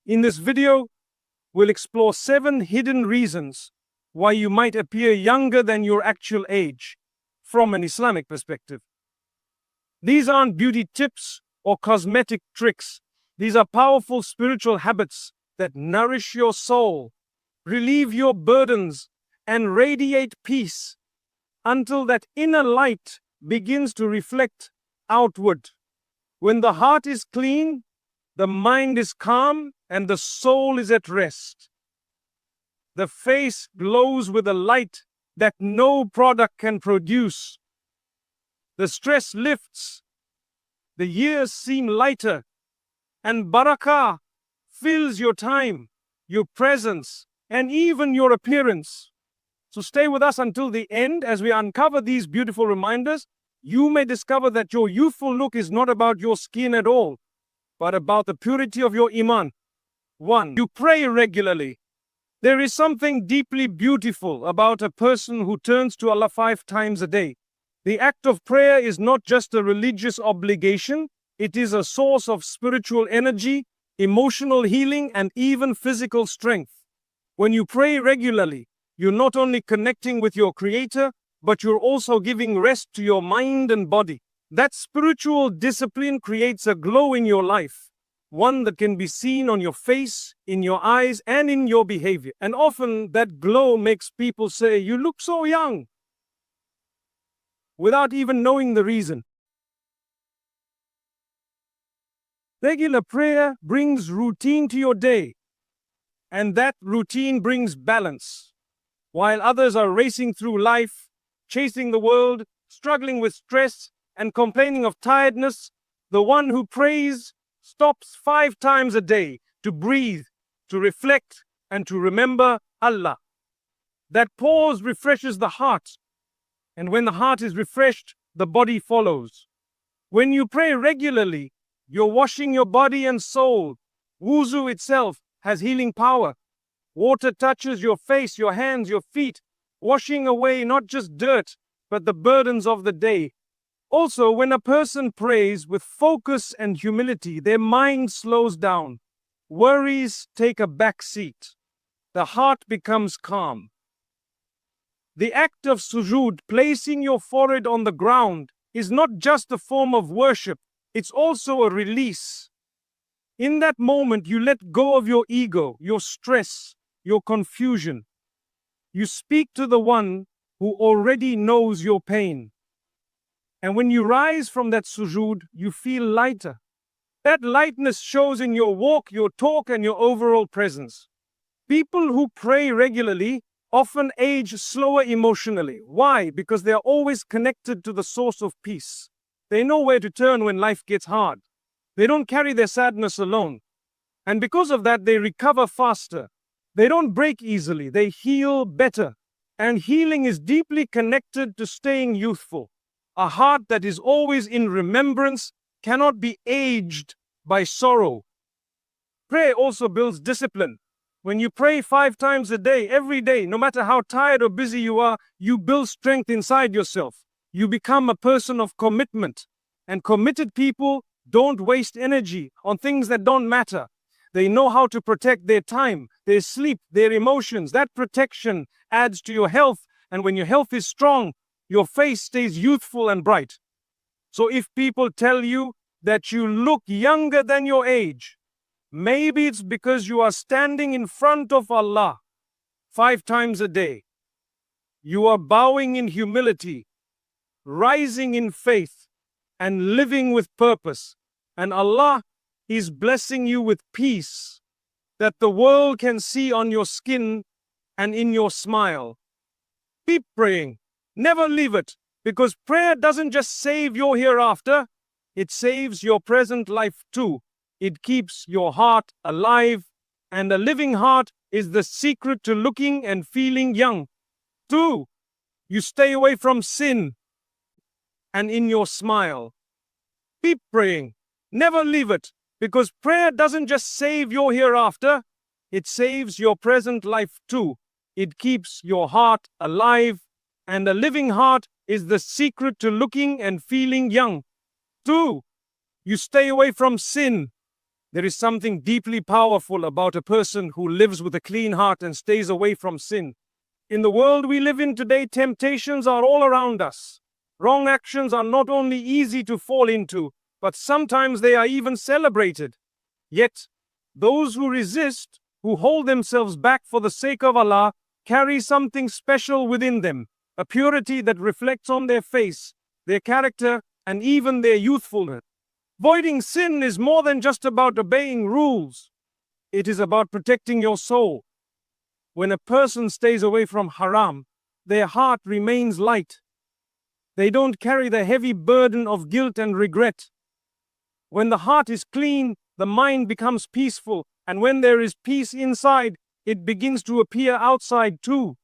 In this video, we'll explore 7 hidden reasons why you might appear younger than your actual age from an Islamic perspective. These aren't beauty tips or cosmetic tricks. These are powerful spiritual habits that nourish your soul, relieve your burdens, and radiate peace until that inner light begins to reflect outward. When the heart is clean, the mind is calm, and the soul is at rest. The face glows with a light that no product can produce. The stress lifts, the years seem lighter, and barakah fills your time, your presence, and even your appearance. So stay with us until the end as we uncover these beautiful reminders. You may discover that your youthful look is not about your skin at all, but about the purity of your iman. 1. You pray regularly. There is something deeply beautiful about a person who turns to Allah 5 times a day. The act of prayer is not just a religious obligation, it is a source of spiritual energy, emotional healing, and even physical strength. When you pray regularly, you're not only connecting with your Creator, but you're also giving rest to your mind and body. That spiritual discipline creates a glow in your life, one that can be seen on your face, in your eyes, and in your behavior. And often that glow makes people say, "You look so young," without even knowing the reason. Regular prayer brings routine to your day, and that routine brings balance. While others are racing through life, chasing the world, struggling with stress, and complaining of tiredness, the one who prays stops 5 times a day to breathe, to reflect, and to remember Allah. That pause refreshes the heart, and when the heart is refreshed, the body follows. When you pray regularly, you're washing your body and soul. Wuzu itself has healing power. Water touches your face, your hands, your feet, washing away not just dirt, but the burdens of the day. Also, when a person prays with focus and humility, their mind slows down. Worries take a back seat. The heart becomes calm. The act of sujood, placing your forehead on the ground, is not just a form of worship, it's also a release. In that moment, you let go of your ego, your stress, your confusion. You speak to the one who already knows your pain. And when you rise from that sujood, you feel lighter. That lightness shows in your walk, your talk, and your overall presence. People who pray regularly often age slower emotionally. Why? Because they are always connected to the source of peace. They know where to turn when life gets hard. They don't carry their sadness alone. And because of that, they recover faster. They don't break easily. They heal better. And healing is deeply connected to staying youthful. A heart that is always in remembrance cannot be aged by sorrow. Prayer also builds discipline. When you pray 5 times a day, every day, no matter how tired or busy you are, you build strength inside yourself. You become a person of commitment. And committed people don't waste energy on things that don't matter. They know how to protect their time, their sleep, their emotions. That protection adds to your health. And when your health is strong, your face stays youthful and bright. So if people tell you that you look younger than your age, maybe it's because you are standing in front of Allah 5 times a day. You are bowing in humility, rising in faith, and living with purpose. And Allah is blessing you with peace that the world can see on your skin and in your smile. Keep praying. Never leave it, because prayer doesn't just save your hereafter, it saves your present life too. It keeps your heart alive, and a living heart is the secret to looking and feeling young. 2. You stay away from sin, and in your smile. Keep praying. Never leave it, because prayer doesn't just save your hereafter, it saves your present life too. It keeps your heart alive, and a living heart is the secret to looking and feeling young. 2. You stay away from sin, There is something deeply powerful about a person who lives with a clean heart and stays away from sin. In the world we live in today, temptations are all around us. Wrong actions are not only easy to fall into, but sometimes they are even celebrated. Yet, those who resist, who hold themselves back for the sake of Allah, carry something special within them, a purity that reflects on their face, their character, and even their youthfulness. Avoiding sin is more than just about obeying rules. It is about protecting your soul. When a person stays away from haram, their heart remains light. They don't carry the heavy burden of guilt and regret. When the heart is clean, the mind becomes peaceful, and when there is peace inside, it begins to appear outside too.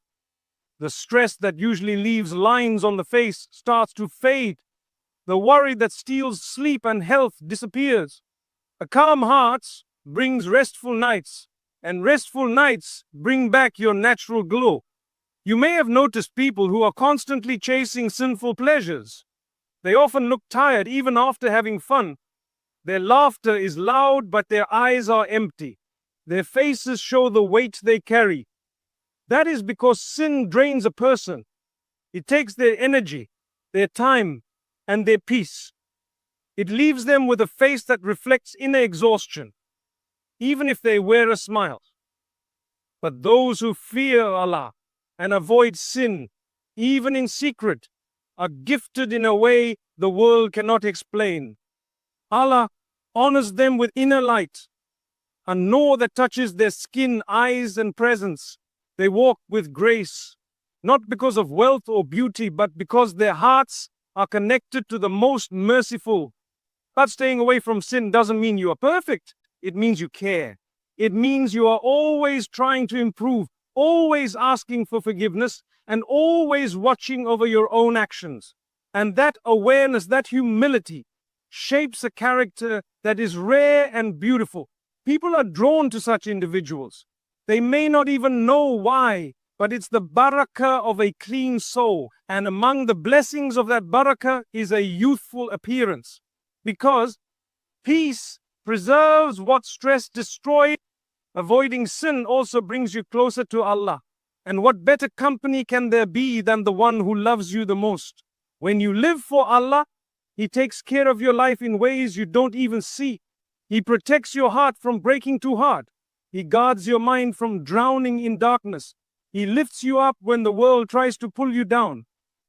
The stress that usually leaves lines on the face starts to fade. The worry that steals sleep and health disappears. A calm heart brings restful nights, and restful nights bring back your natural glow. You may have noticed people who are constantly chasing sinful pleasures. They often look tired even after having fun. Their laughter is loud, but their eyes are empty. Their faces show the weight they carry. That is because sin drains a person. It takes their energy, their time, and their peace. It leaves them with a face that reflects inner exhaustion, even if they wear a smile. But those who fear Allah and avoid sin, even in secret, are gifted in a way the world cannot explain. Allah honors them with inner light, a nur that touches their skin, eyes, and presence. They walk with grace, not because of wealth or beauty, but because their hearts are connected to the most merciful. But staying away from sin doesn't mean you are perfect. It means you care. It means you are always trying to improve, always asking for forgiveness, and always watching over your own actions. And that awareness, that humility, shapes a character that is rare and beautiful. People are drawn to such individuals. They may not even know why, but it's the barakah of a clean soul. And among the blessings of that barakah is a youthful appearance. Because peace preserves what stress destroyed. Avoiding sin also brings you closer to Allah. And what better company can there be than the one who loves you the most? When you live for Allah, He takes care of your life in ways you don't even see. He protects your heart from breaking too hard. He guards your mind from drowning in darkness. He lifts you up when the world tries to pull you down.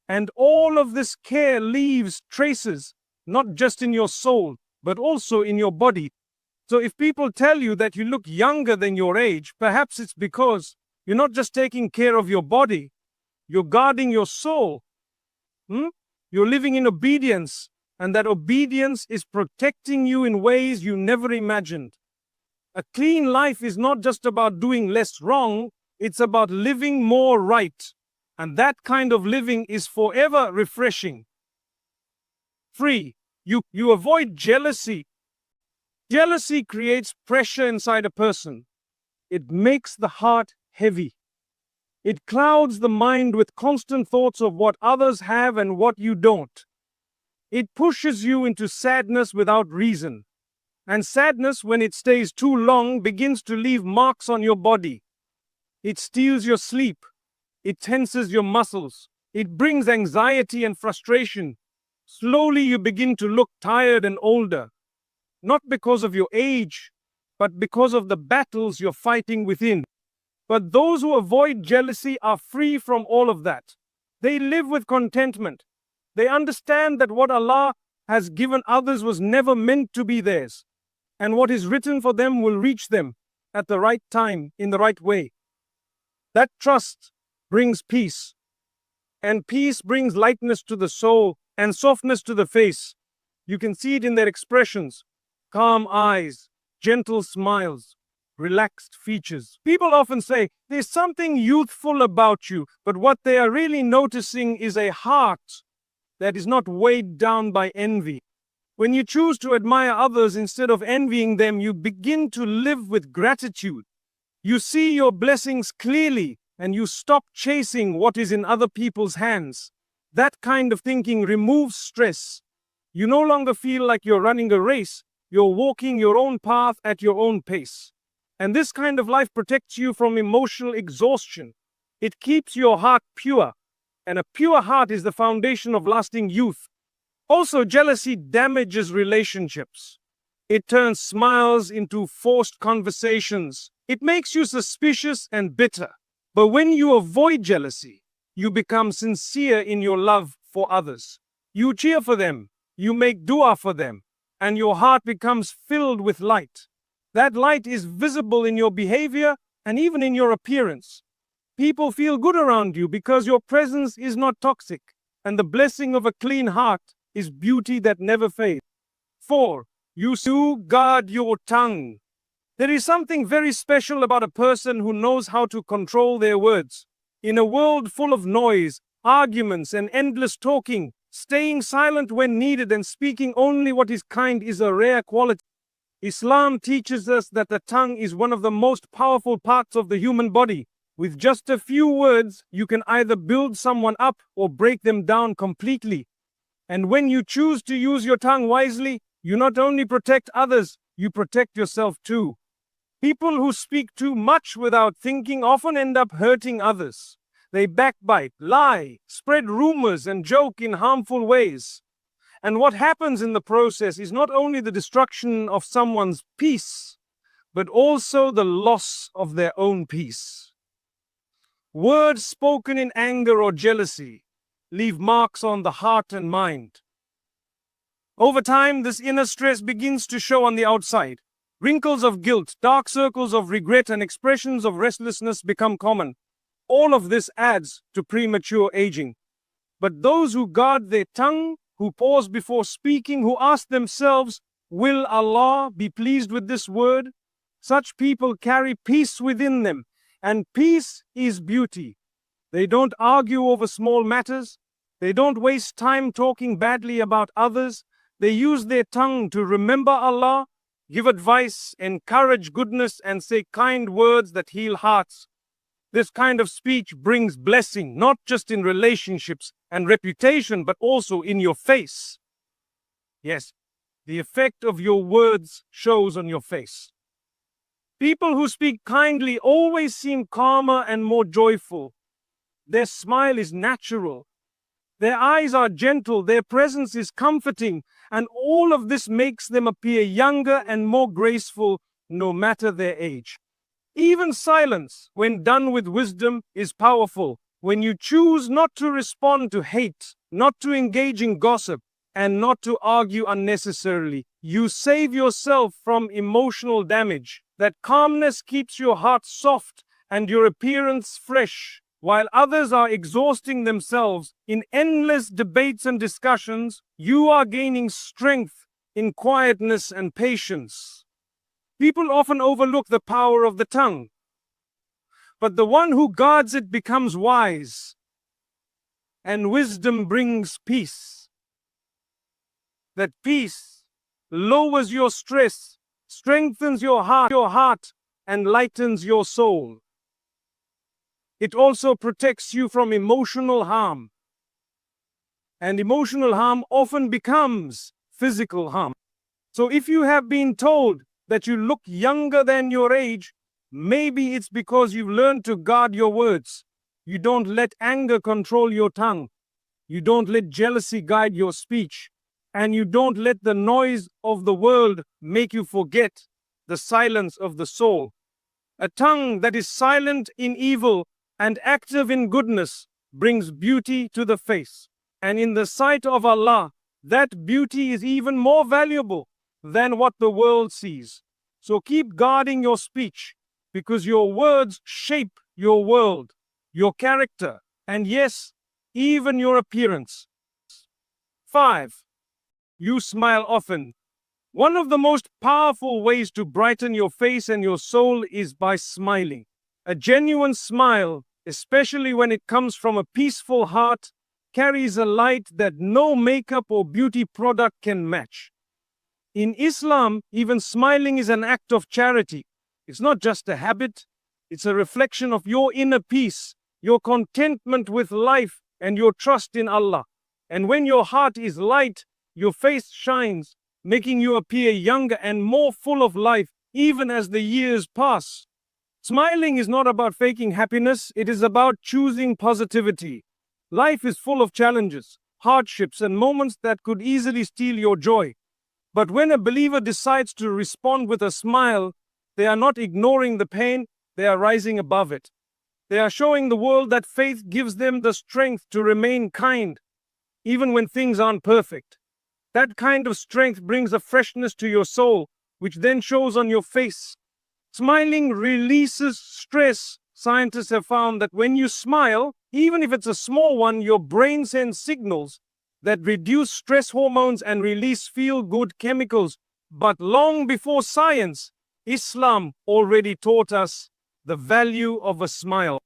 And all of this care leaves traces, not just in your soul, but also in your body. So if people tell you that you look younger than your age, perhaps it's because you're not just taking care of your body, you're guarding your soul. You're living in obedience, and that obedience is protecting you in ways you never imagined. A clean life is not just about doing less wrong, it's about living more right. And that kind of living is forever refreshing. 3. You avoid jealousy. Jealousy creates pressure inside a person. It makes the heart heavy. It clouds the mind with constant thoughts of what others have and what you don't. It pushes you into sadness without reason. And sadness, when it stays too long, begins to leave marks on your body. It steals your sleep. It tenses your muscles. It brings anxiety and frustration. Slowly you begin to look tired and older. Not because of your age, but because of the battles you're fighting within. But those who avoid jealousy are free from all of that. They live with contentment. They understand that what Allah has given others was never meant to be theirs. And what is written for them will reach them at the right time, in the right way. That trust brings peace. And peace brings lightness to the soul and softness to the face. You can see it in their expressions. Calm eyes, gentle smiles, relaxed features. People often say, there's something youthful about you, but what they are really noticing is a heart that is not weighed down by envy. When you choose to admire others instead of envying them, you begin to live with gratitude. You see your blessings clearly, and you stop chasing what is in other people's hands. That kind of thinking removes stress. You no longer feel like you're running a race. You're walking your own path at your own pace. And this kind of life protects you from emotional exhaustion. It keeps your heart pure. And a pure heart is the foundation of lasting youth. Also, jealousy damages relationships. It turns smiles into forced conversations. It makes you suspicious and bitter. But when you avoid jealousy, you become sincere in your love for others. You cheer for them, you make dua for them, and your heart becomes filled with light. That light is visible in your behavior and even in your appearance. People feel good around you because your presence is not toxic, and the blessing of a clean heart is beauty that never fades. 4. You guard your tongue. There is something very special about a person who knows how to control their words. In a world full of noise, arguments, and endless talking, staying silent when needed and speaking only what is kind is a rare quality. Islam teaches us that the tongue is one of the most powerful parts of the human body. With just a few words, you can either build someone up or break them down completely. And when you choose to use your tongue wisely, you not only protect others, you protect yourself too. People who speak too much without thinking often end up hurting others. They backbite, lie, spread rumors, and joke in harmful ways. And what happens in the process is not only the destruction of someone's peace, but also the loss of their own peace. Words spoken in anger or jealousy leave marks on the heart and mind. Over time, this inner stress begins to show on the outside. Wrinkles of guilt, dark circles of regret, and expressions of restlessness become common. All of this adds to premature aging. But those who guard their tongue, who pause before speaking, who ask themselves, will Allah be pleased with this word? Such people carry peace within them, and peace is beauty. They don't argue over small matters. They don't waste time talking badly about others. They use their tongue to remember Allah, give advice, encourage goodness, and say kind words that heal hearts. This kind of speech brings blessing, not just in relationships and reputation, but also in your face. Yes, the effect of your words shows on your face. People who speak kindly always seem calmer and more joyful. Their smile is natural. Their eyes are gentle, their presence is comforting, and all of this makes them appear younger and more graceful, no matter their age. Even silence, when done with wisdom, is powerful. When you choose not to respond to hate, not to engage in gossip, and not to argue unnecessarily, you save yourself from emotional damage. That calmness keeps your heart soft and your appearance fresh. While others are exhausting themselves in endless debates and discussions, you are gaining strength in quietness and patience. People often overlook the power of the tongue, but the one who guards it becomes wise, and wisdom brings peace. That peace lowers your stress, strengthens your heart, and lightens your soul. It also protects you from emotional harm, and emotional harm often becomes physical harm. So if you have been told that you look younger than your age, maybe it's because you've learned to guard your words. You don't let anger control your tongue. You don't let jealousy guide your speech. And you don't let the noise of the world make you forget the silence of the soul. A tongue that is silent in evil and active in goodness brings beauty to the face. And in the sight of Allah, that beauty is even more valuable than what the world sees. So keep guarding your speech, because your words shape your world, your character, and yes, even your appearance. 5. You smile often. One of the most powerful ways to brighten your face and your soul is by smiling. A genuine smile, especially when it comes from a peaceful heart, carries a light that no makeup or beauty product can match. In Islam, even smiling is an act of charity. It's not just a habit, it's a reflection of your inner peace, your contentment with life, and your trust in Allah. And when your heart is light, your face shines, making you appear younger and more full of life even as the years pass. Smiling is not about faking happiness, it is about choosing positivity. Life is full of challenges, hardships, and moments that could easily steal your joy. But when a believer decides to respond with a smile, they are not ignoring the pain, they are rising above it. They are showing the world that faith gives them the strength to remain kind, even when things aren't perfect. That kind of strength brings a freshness to your soul, which then shows on your face. Smiling releases stress. Scientists have found that when you smile, even if it's a small one, your brain sends signals that reduce stress hormones and release feel-good chemicals. But long before science, Islam already taught us the value of a smile.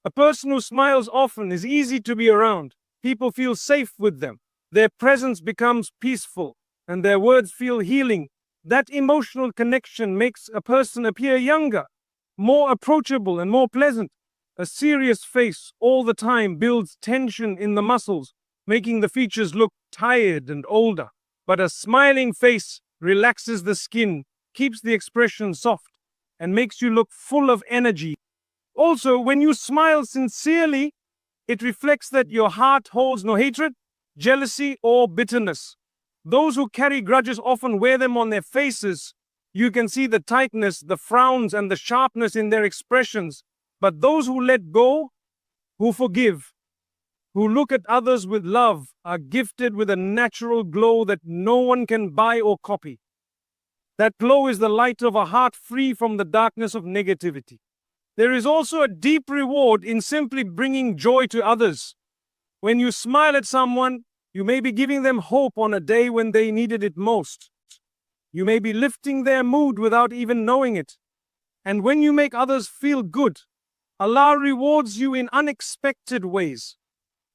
A person who smiles often is easy to be around. People feel safe with them. Their presence becomes peaceful, and their words feel healing. That emotional connection makes a person appear younger, more approachable, and more pleasant. A serious face all the time builds tension in the muscles, making the features look tired and older. But a smiling face relaxes the skin, keeps the expression soft, and makes you look full of energy. Also, when you smile sincerely, it reflects that your heart holds no hatred, jealousy, or bitterness. Those who carry grudges often wear them on their faces. You can see the tightness, the frowns, and the sharpness in their expressions. But those who let go, who forgive, who look at others with love, are gifted with a natural glow that no one can buy or copy. That glow is the light of a heart free from the darkness of negativity. There is also a deep reward in simply bringing joy to others. When you smile at someone, you may be giving them hope on a day when they needed it most. You may be lifting their mood without even knowing it. And when you make others feel good, Allah rewards you in unexpected ways.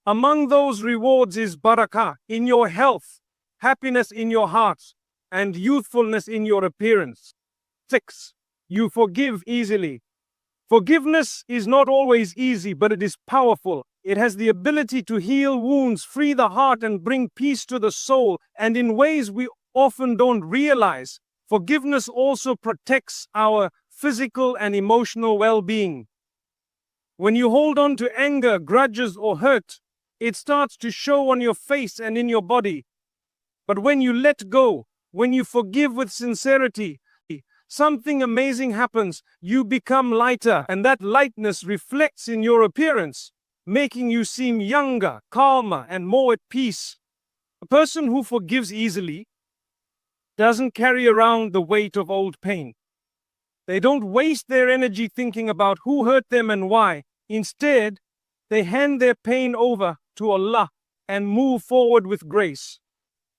Among those rewards is barakah in your health, happiness in your heart, and youthfulness in your appearance. 6. You forgive easily. Forgiveness is not always easy, but it is powerful. It has the ability to heal wounds, free the heart, and bring peace to the soul. And in ways we often don't realize, forgiveness also protects our physical and emotional well-being. When you hold on to anger, grudges, or hurt, it starts to show on your face and in your body. But when you let go, when you forgive with sincerity, something amazing happens. You become lighter, and that lightness reflects in your appearance, making you seem younger, calmer, and more at peace. A person who forgives easily doesn't carry around the weight of old pain. They don't waste their energy thinking about who hurt them and why. Instead, they hand their pain over to Allah and move forward with grace.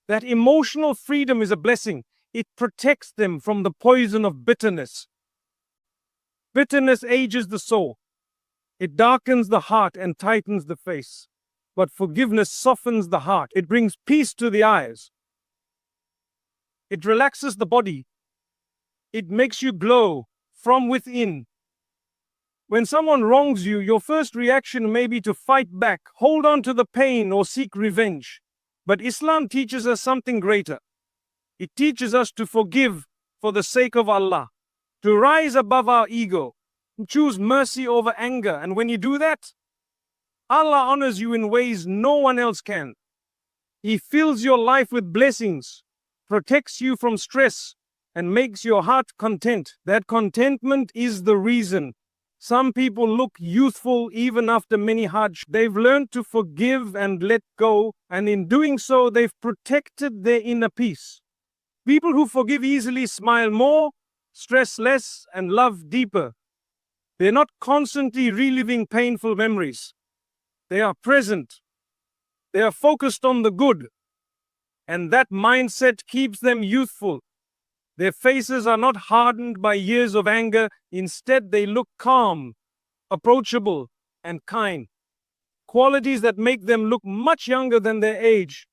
That emotional freedom is a blessing. It protects them from the poison of bitterness. Bitterness ages the soul. It darkens the heart and tightens the face. But forgiveness softens the heart. It brings peace to the eyes. It relaxes the body. It makes you glow from within. When someone wrongs you, your first reaction may be to fight back, hold on to the pain, or seek revenge. But Islam teaches us something greater. It teaches us to forgive for the sake of Allah, to rise above our ego, to choose mercy over anger. And when you do that, Allah honors you in ways no one else can. He fills your life with blessings, protects you from stress, and makes your heart content. That contentment is the reason some people look youthful even after many hardships. They've learned to forgive and let go, and in doing so, they've protected their inner peace. People who forgive easily smile more, stress less, and love deeper. They're not constantly reliving painful memories. They are present. They are focused on the good. And that mindset keeps them youthful. Their faces are not hardened by years of anger. Instead, they look calm, approachable, and kind. Qualities that make them look much younger than their age.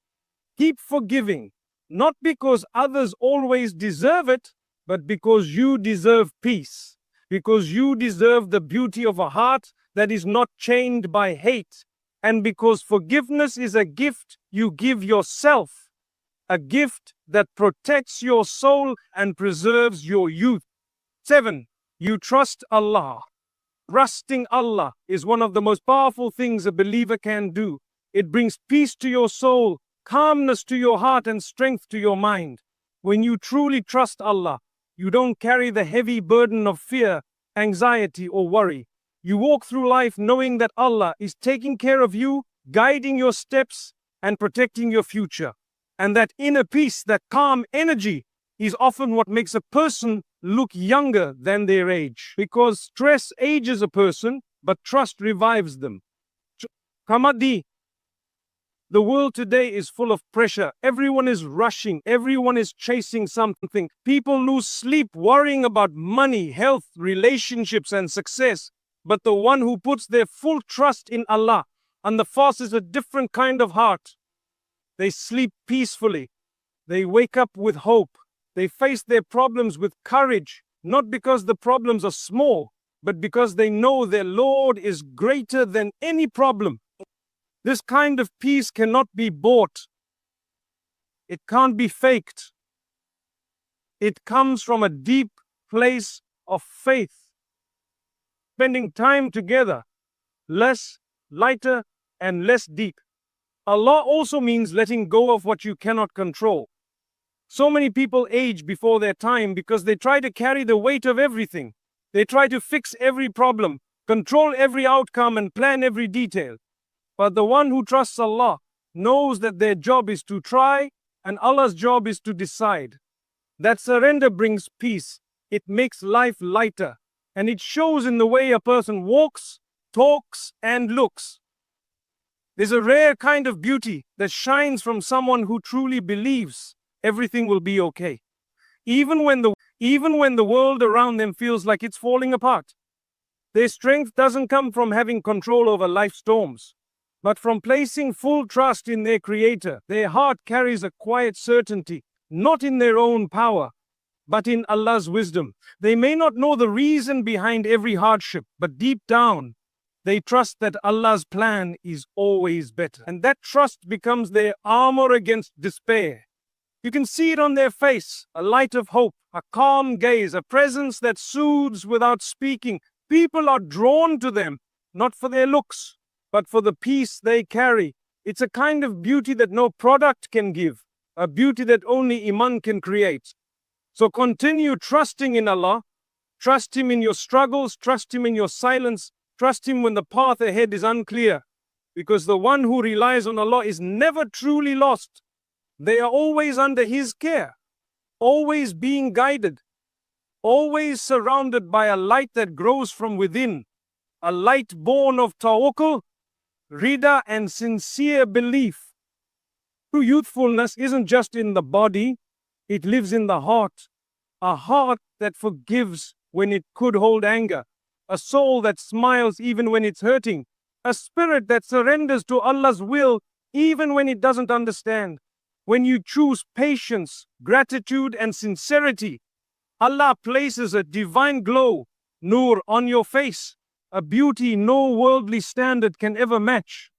Keep forgiving, not because others always deserve it, but because you deserve peace. Because you deserve the beauty of a heart that is not chained by hate. And because forgiveness is a gift you give yourself. a gift that protects your soul and preserves your youth. 7. You trust Allah. Trusting Allah is one of the most powerful things a believer can do. It brings peace to your soul, calmness to your heart, and strength to your mind. When you truly trust Allah, you don't carry the heavy burden of fear, anxiety, or worry. You walk through life knowing that Allah is taking care of you, guiding your steps, and protecting your future. And that inner peace, that calm energy, is often what makes a person look younger than their age. Because stress ages a person, but trust revives them. Kamadi. The world today is full of pressure. Everyone is rushing. Everyone is chasing something. People lose sleep worrying about money, health, relationships, and success. But the one who puts their full trust in Allah and the fast is a different kind of heart. They sleep peacefully. They wake up with hope. They face their problems with courage, not because the problems are small, but because they know their Lord is greater than any problem. This kind of peace cannot be bought. It can't be faked. It comes from a deep place of faith. Spending time together, less, lighter, and less deep. Allah also means letting go of what you cannot control. So many people age before their time because they try to carry the weight of everything. They try to fix every problem, control every outcome, and plan every detail. But the one who trusts Allah knows that their job is to try and Allah's job is to decide. That surrender brings peace. It makes life lighter. And it shows in the way a person walks, talks, and looks. There's a rare kind of beauty that shines from someone who truly believes everything will be okay. Even when the world around them feels like it's falling apart. Their strength doesn't come from having control over life's storms, but from placing full trust in their Creator. Their heart carries a quiet certainty, not in their own power, but in Allah's wisdom. They may not know the reason behind every hardship, but deep down, they trust that Allah's plan is always better. And that trust becomes their armor against despair. You can see it on their face, a light of hope, a calm gaze, a presence that soothes without speaking. People are drawn to them, not for their looks, but for the peace they carry. It's a kind of beauty that no product can give, a beauty that only Iman can create. So continue trusting in Allah. Trust Him in your struggles, trust Him in your silence, trust Him when the path ahead is unclear. Because the one who relies on Allah is never truly lost. They are always under His care, always being guided, always surrounded by a light that grows from within, a light born of tawakkul, rida, and sincere belief. True youthfulness isn't just in the body, it lives in the heart. A heart that forgives when it could hold anger, a soul that smiles even when it's hurting, a spirit that surrenders to Allah's will even when it doesn't understand. When you choose patience, gratitude, and sincerity, Allah places a divine glow, nur, on your face, a beauty no worldly standard can ever match.